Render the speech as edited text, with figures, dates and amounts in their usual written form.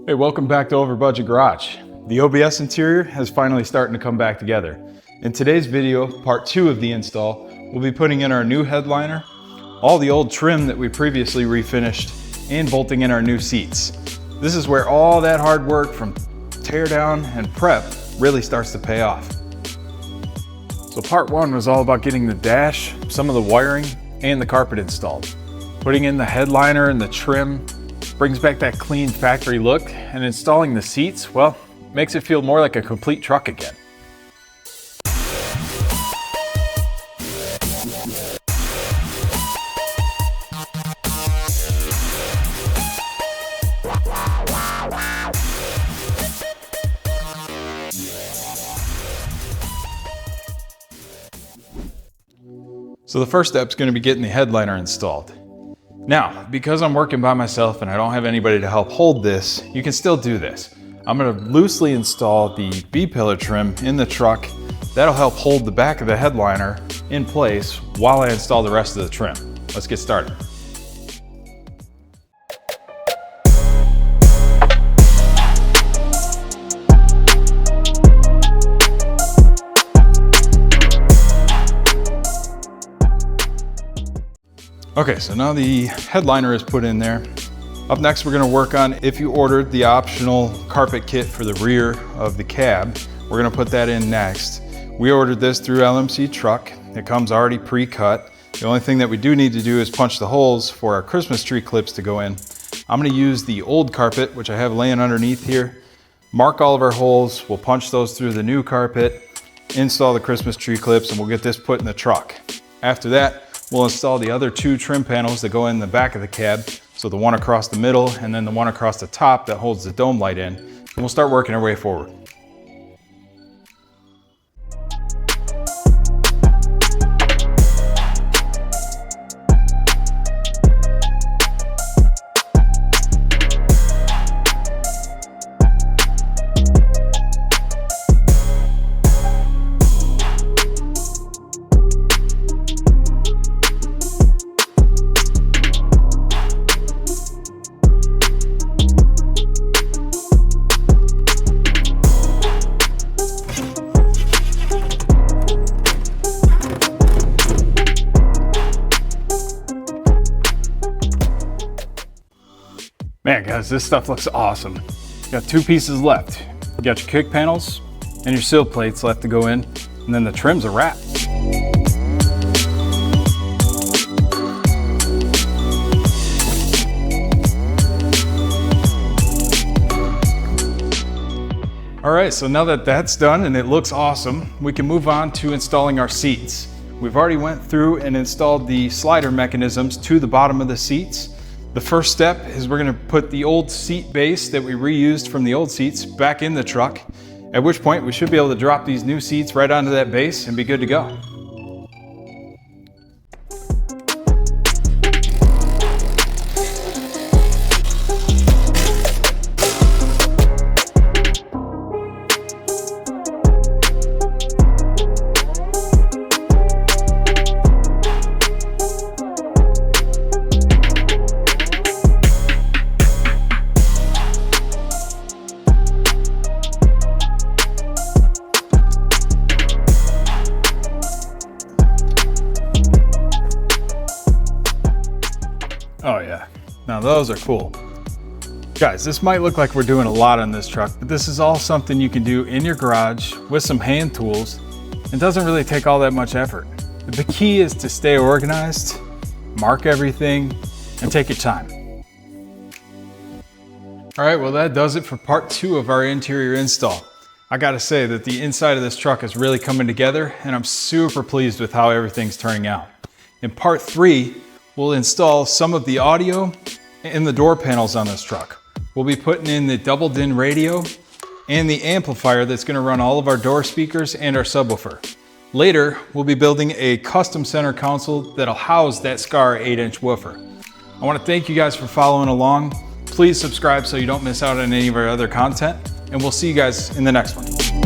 Hey, welcome back to OverBudget Garage. The OBS interior is finally starting to come back together. In today's video, part 2 of the install, we'll be putting in our new headliner, all the old trim that we previously refinished, and bolting in our new seats. This is where all that hard work from tear down and prep really starts to pay off. So part 1 was all about getting the dash, some of the wiring, and the carpet installed. Putting in the headliner and the trim brings back that clean factory look, and installing the seats, well, makes it feel more like a complete truck again. So the first step is going to be getting the headliner installed. Now, because I'm working by myself and I don't have anybody to help hold this, you can still do this. I'm going to loosely install the B-pillar trim in the truck. That'll help hold the back of the headliner in place while I install the rest of the trim. Let's get started. Okay, so now the headliner is put in there. Up next, we're gonna work on, if you ordered the optional carpet kit for the rear of the cab, we're gonna put that in next. We ordered this through LMC Truck. It comes already pre-cut. The only thing that we do need to do is punch the holes for our Christmas tree clips to go in. I'm gonna use the old carpet, which I have laying underneath here, mark all of our holes, we'll punch those through the new carpet, install the Christmas tree clips, and we'll get this put in the truck. After that, we'll install the other 2 trim panels that go in the back of the cab. So the one across the middle and then the one across the top that holds the dome light in. And we'll start working our way forward. Man, guys, this stuff looks awesome. You got 2 pieces left. You got your kick panels and your sill plates left to go in, and then the trim's a wrap. All right, so now that that's done and it looks awesome, we can move on to installing our seats. We've already went through and installed the slider mechanisms to the bottom of the seats. The first step is we're gonna put the old seat base that we reused from the old seats back in the truck, at which point we should be able to drop these new seats right onto that base and be good to go. Oh yeah, now those are cool. Guys, this might look like we're doing a lot on this truck, but this is all something you can do in your garage with some hand tools. It doesn't really take all that much effort. The key is to stay organized, mark everything, and take your time. All right, well that does it for part 2 of our interior install. I gotta say that the inside of this truck is really coming together, and I'm super pleased with how everything's turning out. In part 3, we'll install some of the audio and the door panels on this truck. We'll be putting in the double din radio and the amplifier that's gonna run all of our door speakers and our subwoofer. Later, we'll be building a custom center console that'll house that SCAR 8-inch woofer. I wanna thank you guys for following along. Please subscribe so you don't miss out on any of our other content, and we'll see you guys in the next one.